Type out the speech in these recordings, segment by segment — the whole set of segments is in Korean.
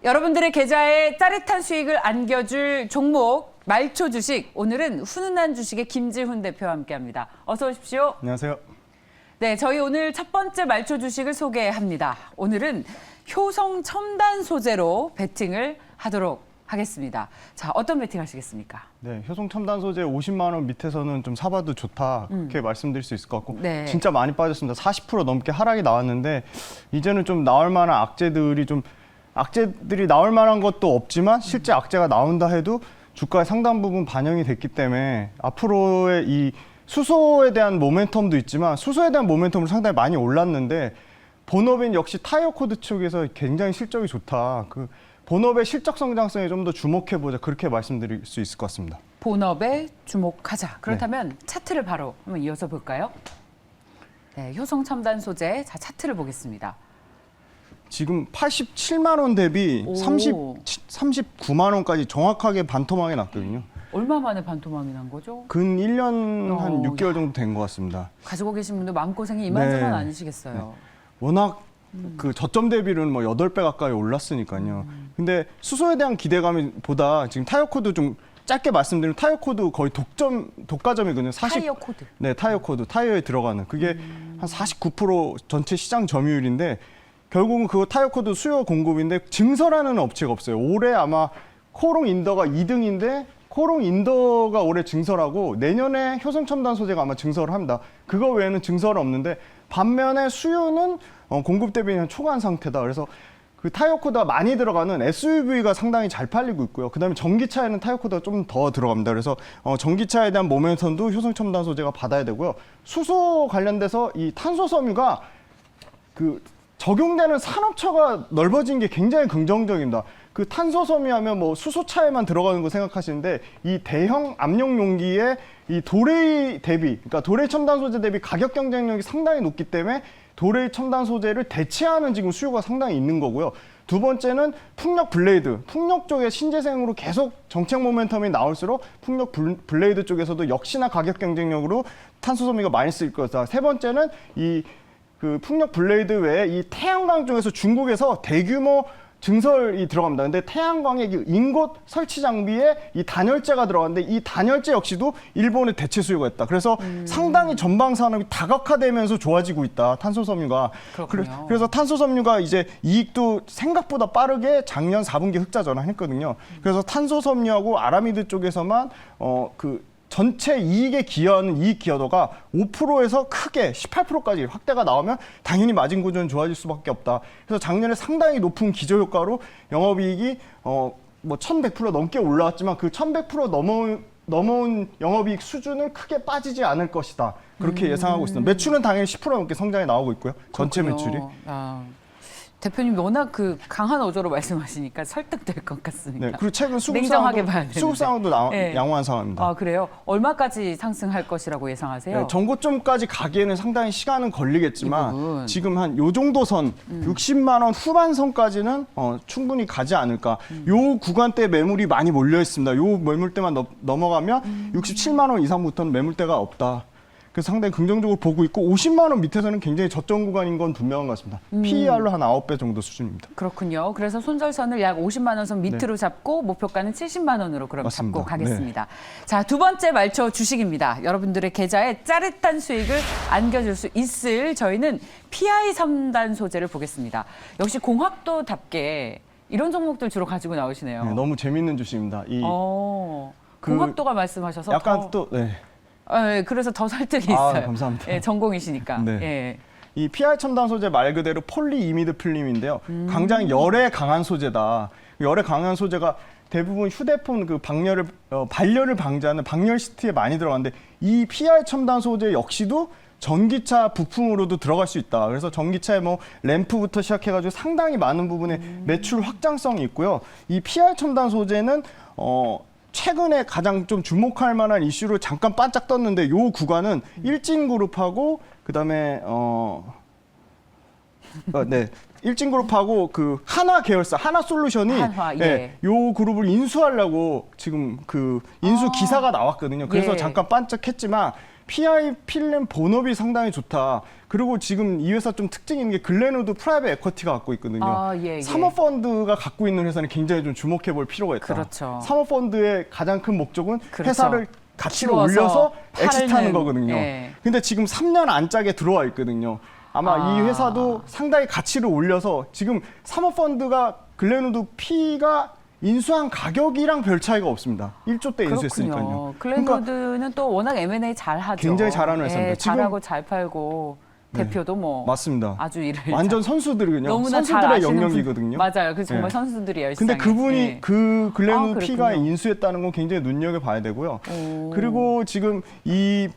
여러분들의 계좌에 짜릿한 수익을 안겨줄 종목 말초 주식. 오늘은 훈훈한 주식의 김지훈 대표와 함께합니다. 어서 오십시오. 안녕하세요. 네, 저희 오늘 첫 번째 말초 주식을 소개합니다. 오늘은 효성 첨단 소재로 베팅을 하도록 하겠습니다. 자, 어떤 베팅 하시겠습니까? 네, 효성 첨단 소재 50만 원 밑에서는 좀 사봐도 좋다 그렇게 말씀드릴 수 있을 것 같고 네. 진짜 많이 빠졌습니다. 40% 넘게 하락이 나왔는데 이제는 좀 나올 만한 악재들이 나올 만한 것도 없지만 실제 악재가 나온다 해도 주가의 상당 부분 반영이 됐기 때문에 앞으로의 이 수소에 대한 모멘텀도 있지만 수소에 대한 모멘텀은 상당히 많이 올랐는데 본업인 역시 타이어 코드 쪽에서 굉장히 실적이 좋다. 그 본업의 실적 성장성에 좀 더 주목해보자. 그렇게 말씀드릴 수 있을 것 같습니다. 본업에 주목하자. 그렇다면 차트를 바로 한번 이어서 볼까요? 네, 효성 첨단 소재. 자, 차트를 보겠습니다. 지금 87만 원 대비 39만 원까지 정확하게 반토막이 났거든요. 얼마 만에 반토막이 난 거죠? 근 1년 한 6개월 정도 된 것 같습니다. 가지고 계신 분들 마음고생이 이만저만 네. 아니시겠어요. 네. 워낙 그 저점 대비로는 뭐 8배 가까이 올랐으니까요. 근데 수소에 대한 기대감이 보다 지금 타이어 코드 좀 짧게 말씀드리면 타이어 코드 거의 독과점이거든요. 타이어 코드. 네, 타이어 코드. 타이어에 들어가는. 그게 한 49% 전체 시장 점유율인데 결국은 그 타이어 코드 수요 공급인데 증설하는 업체가 없어요. 올해 아마 코롱 인더가 2등인데 코롱 인더가 올해 증설하고 내년에 효성 첨단 소재가 아마 증설을 합니다. 그거 외에는 증설은 없는데 반면에 수요는 공급 대비는 초과한 상태다. 그래서 그 타이어 코드가 많이 들어가는 SUV가 상당히 잘 팔리고 있고요. 그다음에 전기차에는 타이어 코드가 좀 더 들어갑니다. 그래서 전기차에 대한 모멘텀도 효성 첨단 소재가 받아야 되고요. 수소 관련돼서 이 탄소 섬유가 그 적용되는 산업처가 넓어진 게 굉장히 긍정적입니다. 그 탄소 섬유하면 뭐 수소차에만 들어가는 거 생각하시는데 이 대형 압력 용기에 이 도레이 대비, 그러니까 도레이 첨단 소재 대비 가격 경쟁력이 상당히 높기 때문에 도레이 첨단 소재를 대체하는 지금 수요가 상당히 있는 거고요. 두 번째는 풍력 블레이드, 풍력 쪽에 신재생으로 계속 정책 모멘텀이 나올수록 풍력 블레이드 쪽에서도 역시나 가격 경쟁력으로 탄소 섬유가 많이 쓰일 거다. 세 번째는 그 풍력 블레이드 외에 이 태양광 쪽에서 중국에서 대규모 증설이 들어갑니다. 근데 태양광의 인곳 설치 장비에 이 단열재가 들어갔는데 이 단열재 역시도 일본의 대체 수요가 있다. 그래서 상당히 전방 산업이 다각화되면서 좋아지고 있다. 탄소 섬유가. 그래서 탄소 섬유가 이제 이익도 생각보다 빠르게 작년 4분기 흑자 전환했거든요. 그래서 탄소 섬유하고 아라미드 쪽에서만 전체 이익에 기여하는 이익 기여도가 5%에서 크게 18%까지 확대가 나오면 당연히 마진 구조는 좋아질 수밖에 없다. 그래서 작년에 상당히 높은 기저효과로 영업이익이 뭐 1,100% 넘게 올라왔지만 그 1,100% 넘어온 영업이익 수준은 크게 빠지지 않을 것이다. 그렇게 예상하고 있습니다. 매출은 당연히 10% 넘게 성장이 나오고 있고요. 전체 매출이. 대표님 워낙 그 강한 어조로 말씀하시니까 설득될 것 같습니다. 네, 그리고 최근 수급 상황도 네. 양호한 상황입니다. 아, 그래요? 얼마까지 상승할 것이라고 예상하세요? 네, 전고점까지 가기에는 상당히 시간은 걸리겠지만 지금 한 요 정도 선 60만 원 후반선까지는 충분히 가지 않을까. 요 구간대 매물이 많이 몰려 있습니다. 요 매물대만 넘어가면 67만 원 이상부터는 매물대가 없다. 그래서 상당히 긍정적으로 보고 있고 50만 원 밑에서는 굉장히 저점 구간인 건 분명한 것 같습니다. PER로 한 9배 정도 수준입니다. 그렇군요. 그래서 손절선을 약 50만 원 선 밑으로 잡고 목표가는 70만 원으로 그럼 맞습니다. 잡고 가겠습니다. 자, 두 번째 말초 주식입니다. 여러분들의 계좌에 짜릿한 수익을 안겨줄 수 있을 저희는 PI 첨단 소재를 보겠습니다. 역시 공학도답게 이런 종목들 주로 가지고 나오시네요. 네, 너무 재밌는 주식입니다. 공학도가 말씀하셔서 약간 네, 그래서 더 설득이 있어요. 감사합니다. 예, 전공이시니까. 네. 예. 이 PI 첨단 소재 말 그대로 폴리이미드 필름인데요. 굉장히 열에 강한 소재다. 열에 강한 소재가 대부분 휴대폰 그 발열을 방지하는 방열 시트에 많이 들어가는데 이 PI 첨단 소재 역시도 전기차 부품으로도 들어갈 수 있다. 그래서 전기차에 뭐 램프부터 시작해가지고 상당히 많은 부분에 매출 확장성이 있고요. 이 PI 첨단 소재는 최근에 가장 좀 주목할 만한 이슈로 잠깐 반짝 떴는데 요 구간은 일진그룹하고 그다음에 일진그룹하고 그 하나 계열사 하나솔루션이 요 그룹을 인수하려고 지금 그 인수 기사가 나왔거든요. 그래서 잠깐 반짝했지만 PI 필름 본업이 상당히 좋다. 그리고 지금 이 회사 좀 특징이 있는 게 글렌우드 프라이빗 에쿼티가 갖고 있거든요. 아, 예, 예. 사모펀드가 갖고 있는 회사는 굉장히 좀 주목해 볼 필요가 있다. 그렇죠. 사모펀드의 가장 큰 목적은 그렇죠. 회사를 가치를 키워서 올려서 엑시트하는 팔는, 거거든요. 예. 근데 지금 3년 안짝에 들어와 있거든요. 아마 이 회사도 상당히 가치를 올려서 지금 사모펀드가 글렌우드 P가 인수한 가격이랑 별 차이가 없습니다. 1조 대 인수했으니까요. 글렌우드는 또 워낙 M&A 잘하죠. 굉장히 잘하는 회사입니다. 예, 지금- 잘하고 잘 팔고 대표도 뭐 맞습니다. 아주 일을 완전 선수들이거든요. 너무나 잘 선수들의 아시는 영역이거든요. 맞아요. 그 정말 예. 선수들이에요. 근데 시장에. 그분이 예. 그 글렌우드 아, P가 그렇군요. 인수했다는 건 굉장히 눈여겨봐야 되고요. 오. 그리고 지금 이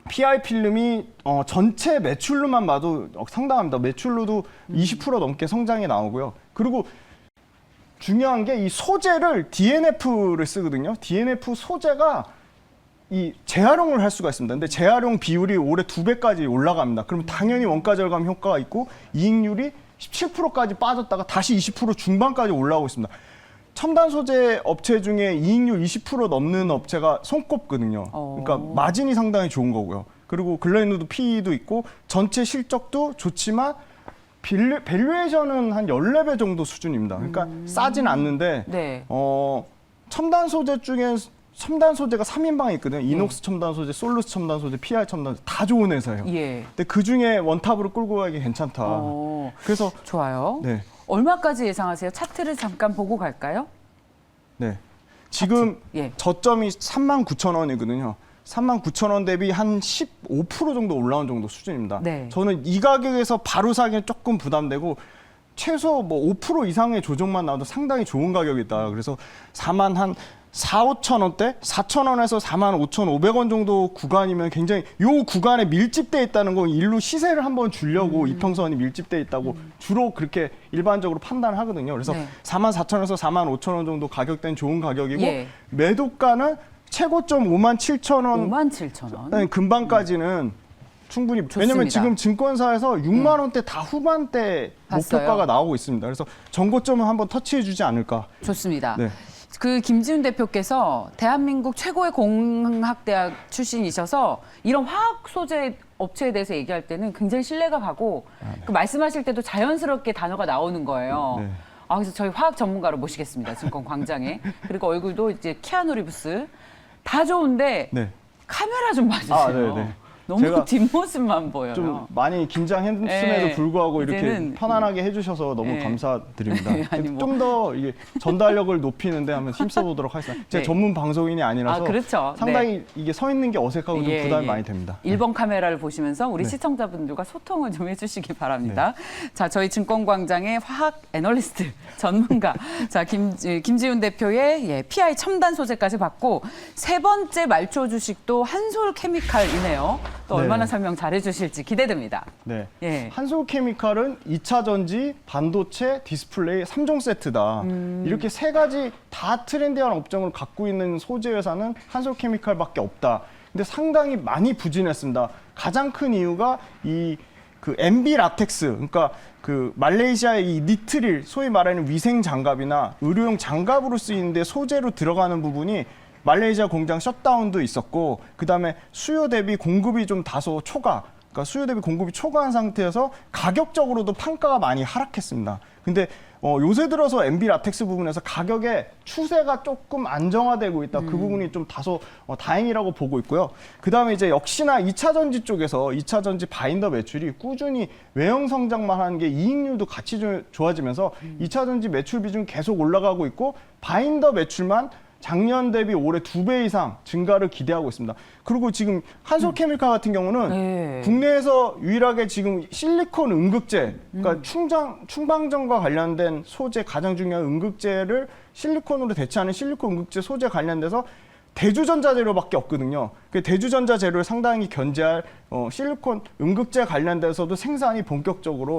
PI 필름이 전체 매출로만 봐도 상당합니다. 매출로도 20% 넘게 성장이 나오고요. 그리고 중요한 게 이 소재를 DNF를 쓰거든요. DNF 소재가 이 재활용을 할 수가 있습니다. 근데 재활용 비율이 올해 2배까지 올라갑니다. 그럼 당연히 원가 절감 효과가 있고 이익률이 17%까지 빠졌다가 다시 20% 중반까지 올라오고 있습니다. 첨단 소재 업체 중에 이익률 20% 넘는 업체가 손꼽거든요. 그러니까 마진이 상당히 좋은 거고요. 그리고 글렌우드 P도 있고 전체 실적도 좋지만 밸류에이션은 한 14배 정도 수준입니다. 그러니까 싸진 않는데 네. 첨단 소재 중에 첨단 소재가 3인방이 있거든요. 이녹스 첨단 소재, 솔루스 첨단 소재, PI 첨단 소재 다 좋은 회사예요. 예. 근데 그 중에 원탑으로 끌고 가기 괜찮다. 그래서 좋아요. 네. 얼마까지 예상하세요? 차트를 잠깐 보고 갈까요? 네. 지금 예. 저점이 39,000원이거든요. 39,000원 대비 한 15% 정도 올라온 정도 수준입니다. 네. 저는 이 가격에서 바로 사기는 조금 부담되고 최소 뭐 5% 이상의 조정만 나와도 상당히 좋은 가격이다. 그래서 4만 한 4,5천원대? 4,000원에서 45,500원 정도 구간이면 굉장히 요 구간에 밀집돼 있다는 건 일로 시세를 한번 주려고 이평선이 밀집돼 있다고 주로 그렇게 일반적으로 판단을 하거든요. 그래서 네. 44,000원에서 45,000원 정도 가격대는 좋은 가격이고 예. 매도가는 최고점 57,000원 57,000원. 금방까지는 충분히 좋습니다. 왜냐면 지금 증권사에서 6만 원대 다 후반대 봤어요. 목표가가 나오고 있습니다. 그래서 정고점은 한번 터치해 주지 않을까. 좋습니다. 네. 그 김지훈 대표께서 대한민국 최고의 공학대학 출신이셔서 이런 화학 소재 업체에 대해서 얘기할 때는 굉장히 신뢰가 가고 그 말씀하실 때도 자연스럽게 단어가 나오는 거예요. 네. 그래서 저희 화학 전문가로 모시겠습니다. 증권 광장에. 그리고 얼굴도 이제 키아누 리브스 다 좋은데 네. 카메라 좀 봐주세요. 네. 너무 제가 뒷모습만 보여요. 좀 많이 긴장했음에도 네. 불구하고 이렇게 이제는 편안하게 해주셔서 너무 네. 감사드립니다. 아니, 뭐. 좀 더 이게 전달력을 높이는데 한번 힘써보도록 하겠습니다. 제가 네. 전문 방송인이 아니라서 그렇죠. 상당히 이게 서 있는 게 어색하고 좀 부담이 많이 됩니다. 1번 카메라를 보시면서 우리 네. 시청자분들과 소통을 좀 해주시기 바랍니다. 자, 저희 증권광장의 화학 애널리스트 전문가 자 김지훈 대표의 PI 첨단 소재까지 받고 세 번째 말초 주식도 한솔케미칼이네요. 또 네. 얼마나 설명 잘해주실지 기대됩니다. 네. 예. 한솔케미칼은 2차 전지, 반도체, 디스플레이 3종 세트다. 이렇게 세 가지 다 트렌디한 업종을 갖고 있는 소재 회사는 한솔케미칼밖에 없다. 근데 상당히 많이 부진했습니다. 가장 큰 이유가 그 MB 라텍스, 그러니까 그 말레이시아의 이 니트릴, 소위 말하는 위생 장갑이나 의료용 장갑으로 쓰이는데 소재로 들어가는 부분이 말레이시아 공장 셧다운도 있었고 그다음에 수요 대비 공급이 좀 다소 초과, 그러니까 수요 대비 공급이 초과한 상태여서 가격적으로도 판가가 많이 하락했습니다. 근데 요새 들어서 MB 라텍스 부분에서 가격의 추세가 조금 안정화되고 있다. 그 부분이 좀 다소 다행이라고 보고 있고요. 그다음에 이제 역시나 2차 전지 쪽에서 2차 전지 바인더 매출이 꾸준히 외형 성장만 하는 게 이익률도 같이 좋아지면서 2차 전지 매출 비중 계속 올라가고 있고 바인더 매출만 작년 대비 올해 2배 이상 증가를 기대하고 있습니다. 그리고 지금 한솔케미칼 같은 경우는 네. 국내에서 유일하게 지금 실리콘 음극재, 그러니까 충방전과 관련된 소재 가장 중요한 음극재를 실리콘으로 대체하는 실리콘 음극재 소재 관련돼서 대주전자 재료밖에 없거든요. 그 대주전자 재료를 상당히 견제할 실리콘 음극재 관련돼서도 생산이 본격적으로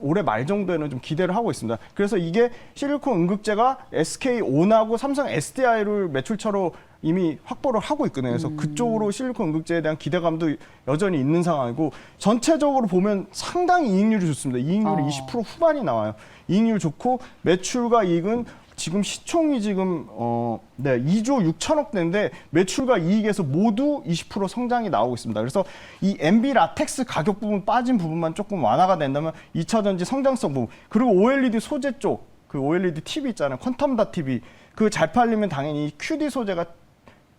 올해 말 정도에는 좀 기대를 하고 있습니다. 그래서 이게 실리콘 음극재가 SK온하고 삼성 SDI를 매출처로 이미 확보를 하고 있거든요. 그래서 그쪽으로 실리콘 음극재에 대한 기대감도 여전히 있는 상황이고 전체적으로 보면 상당히 이익률이 좋습니다. 이익률이 20% 후반이 나와요. 이익률 좋고 매출과 이익은 지금 시총이 지금 2조 6천억 대인데 매출과 이익에서 모두 20% 성장이 나오고 있습니다. 그래서 이 MB 라텍스 가격 부분 빠진 부분만 조금 완화가 된다면 2차 전지 성장성 부분 그리고 OLED 소재 쪽 그 OLED TV 있잖아요. 퀀텀다 TV 그 잘 팔리면 당연히 QD 소재가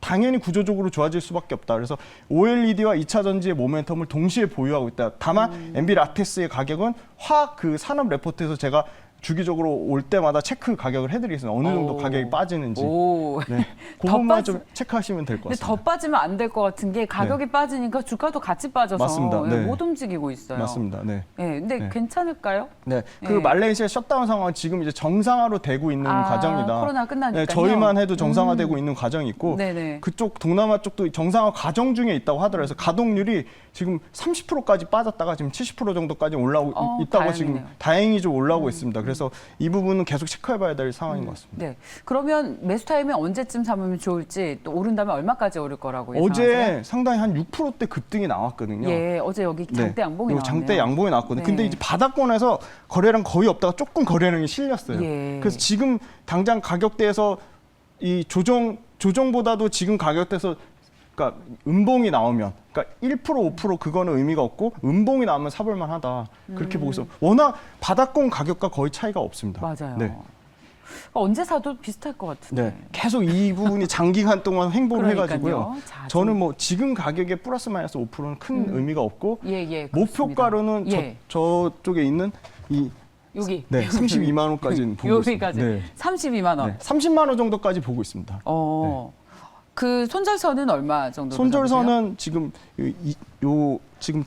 당연히 구조적으로 좋아질 수밖에 없다. 그래서 OLED와 2차 전지의 모멘텀을 동시에 보유하고 있다. 다만 MB 라텍스의 가격은 화학 그 산업 레포트에서 제가 주기적으로 올 때마다 체크 가격을 해드리겠습니다. 어느 정도 오. 가격이 빠지는지. 오. 네. 그 더 부분만 빠지- 좀 체크하시면 될 것 근데 같습니다. 더 빠지면 안 될 것 같은 게 가격이 빠지니까 주가도 같이 빠져서 맞습니다. 네. 못 움직이고 있어요. 맞습니다. 네. 네, 근데 네. 괜찮을까요? 네, 그 네. 말레이시아 셧다운 상황은 지금 이제 정상화로 되고 있는 과정이다. 코로나 끝나니까요. 네, 저희만 해도 정상화되고 있는 과정이 있고 네네. 그쪽 동남아 쪽도 정상화 과정 중에 있다고 하더라고요. 그래서 가동률이 지금 30%까지 빠졌다가 지금 70% 정도까지 올라오고 있다고 다행이네요. 지금 다행히 좀 올라오고 있습니다. 그래서 이 부분은 계속 체크해봐야 될 상황인 것 같습니다. 네. 그러면 매수 타이밍 언제쯤 삼으면 좋을지 또 오른다면 얼마까지 오를 거라고 예상하세요? 어제 상당히 한 6%대 급등이 나왔거든요. 예, 어제 여기 장대 양봉이 요 나왔네요. 장대 양봉이 나왔거든요. 네. 근데 이제 바닥권에서 거래량 거의 없다가 조금 거래량이 실렸어요. 예. 그래서 지금 당장 가격대에서 이 조정보다도 지금 가격대에서 그러니까 음봉이 나오면 그러니까 1% 5% 그거는 의미가 없고 음봉이 나오면 사볼 만하다. 그렇게 보고 있어. 워낙 바닥권 가격과 거의 차이가 없습니다. 맞아요. 네. 언제 사도 비슷할 것 같은데. 네. 계속 이 부분이 장기간 동안 횡보를 그러니까요. 해가지고요. 자, 저는 뭐 지금 가격에 플러스 마이너스 5%는 큰 의미가 없고 예, 목표가로는 예. 저쪽에 있는 이 여기. 네, 32만 원까지는 보고 있습니다. 여기까지. 네. 32만 원. 네, 30만 원 정도까지 보고 있습니다. 그 손절선은 얼마 정도? 손절선은 지금 지금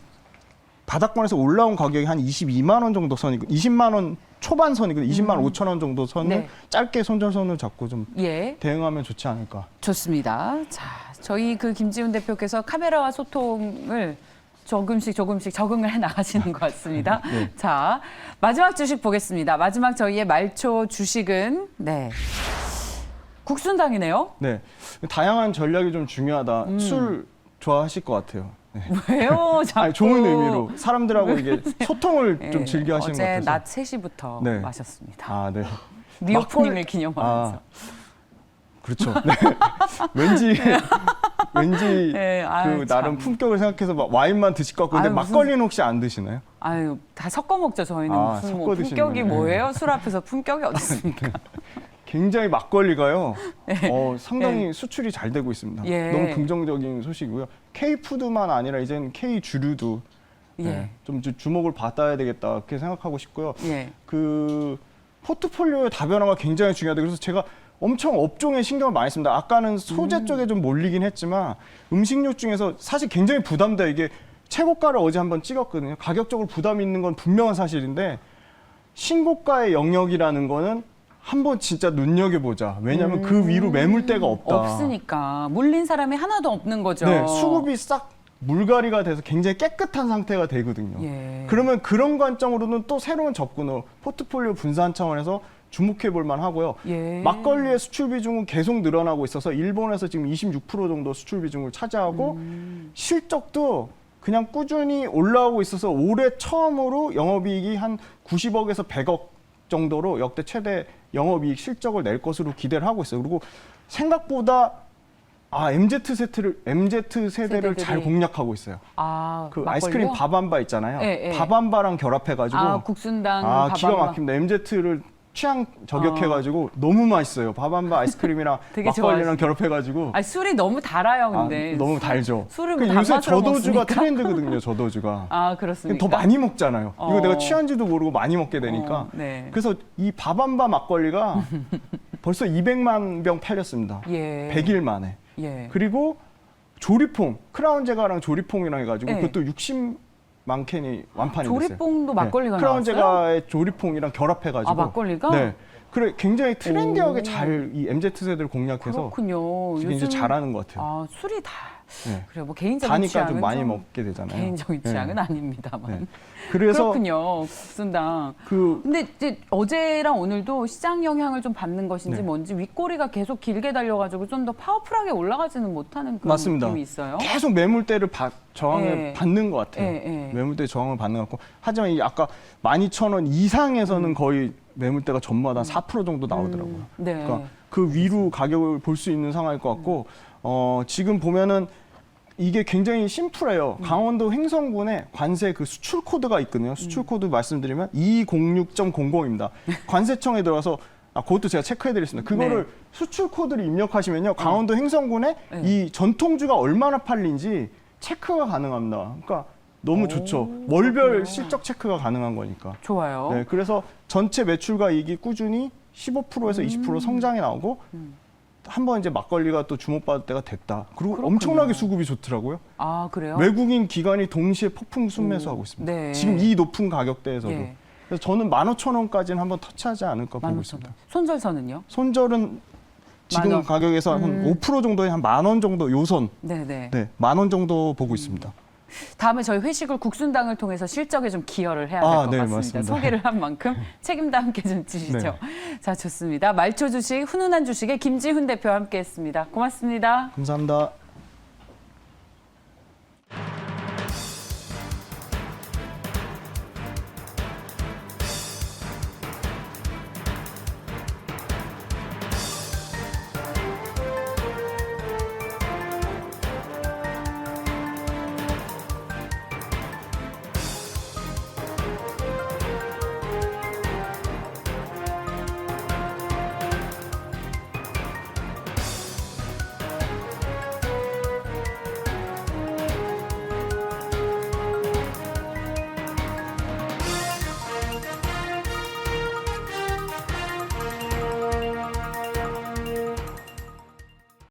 바닥권에서 올라온 가격이 한 22만 원 정도 선이고 20만 원 초반 선이거든요. 20만 5천 원 정도 선을 네. 짧게 손절선을 잡고 좀 예, 대응하면 좋지 않을까. 좋습니다. 자, 저희 그 김지훈 대표께서 카메라와 소통을 조금씩 적응을 해 나가시는 것 같습니다. 네. 자, 마지막 주식 보겠습니다. 마지막 저희의 말초 주식은 국순당이네요. 네, 다양한 전략이 좀 중요하다. 술 좋아하실 것 같아요. 네. 왜요? 자꾸. 아니, 좋은 의미로 사람들하고 이게 소통을 좀 즐겨 하시는 것 어제 같아서. 낮 3시부터 네. 마셨습니다. 아, 네. 리오프닝을 기념하면서. 그렇죠. 네. 왠지 네, 아유, 그 나름 참. 품격을 생각해서 막 와인만 드실 것 같고 근데 아유, 무슨- 막걸리는 혹시 안 드시나요? 아유, 다 섞어 먹죠. 저희는 아, 무슨 섞어 뭐 품격이 드시는군요. 뭐예요? 술 앞에서 품격이 어디 있습니까? 굉장히 막걸리가요. 상당히 수출이 잘 되고 있습니다. 예. 너무 긍정적인 소식이고요. K푸드만 아니라 이제는 K주류도 예. 좀 주목을 받아야 되겠다 그렇게 생각하고 싶고요. 예. 그 포트폴리오의 다변화가 굉장히 중요하다. 그래서 제가 엄청 업종에 신경을 많이 씁니다. 아까는 소재 쪽에 좀 몰리긴 했지만 음식료 중에서 사실 굉장히 부담돼요. 이게 최고가를 어제 한번 찍었거든요. 가격적으로 부담이 있는 건 분명한 사실인데 신고가의 영역이라는 거는 한번 진짜 눈여겨보자. 왜냐하면 그 위로 매물대가 없다. 없으니까 물린 사람이 하나도 없는 거죠. 네, 수급이 싹 물갈이가 돼서 굉장히 깨끗한 상태가 되거든요. 예. 그러면 그런 관점으로는 또 새로운 접근으로 포트폴리오 분산 차원에서 주목해 볼 만하고요. 예. 막걸리의 수출 비중은 계속 늘어나고 있어서 일본에서 지금 26% 정도 수출 비중을 차지하고 실적도 그냥 꾸준히 올라오고 있어서 올해 처음으로 영업이익이 한 90억에서 100억 정도로 역대 최대 영업이익 실적을 낼 것으로 기대를 하고 있어요. 그리고 생각보다 MZ 세대를 세대들이. 잘 공략하고 있어요. 그 막걸리요? 아이스크림 밥한바 있잖아요. 예, 예. 밥한바랑 결합해가지고 국순당 기가 밥한바. 막힙니다. MZ를 취향 저격해가지고 너무 맛있어요. 밥한바 아이스크림이랑 되게 막걸리랑 좋아하시- 결합해가지고 술이 너무 달아요, 근데. 너무 달죠. 술을 그 뭐 요새 단맛으로 저도주가 먹습니까? 트렌드거든요. 저도주가. 그렇습니까? 더 많이 먹잖아요. 이거 어. 내가 취한지도 모르고 많이 먹게 되니까. 네. 그래서 이 밥한바 막걸리가 벌써 200만 병 팔렸습니다. 예. 100일 만에. 예. 그리고 조리퐁, 크라운 제가랑 조리퐁이랑 해가지고 네. 그것도 60만 캔이 완판이 됐어요. 조리뽕도 막걸리가 크라운 나왔어요? 제가의 조리퐁이랑 결합해가지고. 막걸리가? 네. 그래 굉장히 트렌디하게 오. 잘 이 MZ 세대를 공략해서 그렇군요. 지금 이제 잘하는 것 같아요. 술이 다. 네. 그래, 뭐 개인적인 다니까 취향은 좀 많이 먹게 되잖아요. 개인적인 네. 취향은 아닙니다만. 네. 그래서 그렇군요. 국순당. 그 근데 이제 어제랑 오늘도 시장 영향을 좀 받는 것인지 네. 뭔지 윗꼬리가 계속 길게 달려가지고 좀 더 파워풀하게 올라가지는 못하는 그런 맞습니다. 느낌이 있어요. 계속 매물대를 저항을 네. 받는 것 같아요. 네, 네. 매물대 저항을 받는 것 같고 하지만 이 아까 12,000원 이상에서는 거의 매물대가 전마다 4% 정도 나오더라고요. 네. 그러니까 그 위로 가격을 볼 수 있는 상황일 것 같고 지금 보면은 이게 굉장히 심플해요. 강원도 횡성군에 관세 그 수출 코드가 있거든요. 수출 코드 말씀드리면 206.00입니다. 관세청에 들어가서 그것도 제가 체크해드리겠습니다. 그거를 네. 수출 코드를 입력하시면요, 강원도 횡성군에 네. 이 전통주가 얼마나 팔린지 체크가 가능합니다. 그러니까 너무 좋죠. 월별 실적 체크가 가능한 거니까. 좋아요. 네, 그래서 전체 매출과 이익이 꾸준히 15%에서 20% 성장이 나오고 한번 이제 막걸리가 또 주목받을 때가 됐다. 그리고 그렇군요. 엄청나게 수급이 좋더라고요. 아, 그래요? 외국인 기관이 동시에 폭풍 순매수하고 있습니다. 네. 지금 이 높은 가격대에서도. 예. 그래서 저는 15,000원까지는 한번 터치하지 않을까 보고 15,000원. 있습니다. 손절선은요? 손절은 지금 10,000원. 가격에서 한 5% 정도에 한 10,000원 정도 요선. 네네. 네, 10,000원 정도 보고 있습니다. 다음에 저희 회식을 국순당을 통해서 실적에 좀 기여를 해야 될 것 네, 같습니다. 맞습니다. 소개를 한 만큼 책임도 함께 좀 지시죠. 네. 자, 좋습니다. 말초 주식, 훈훈한 주식의 김지훈 대표와 함께했습니다. 고맙습니다. 감사합니다.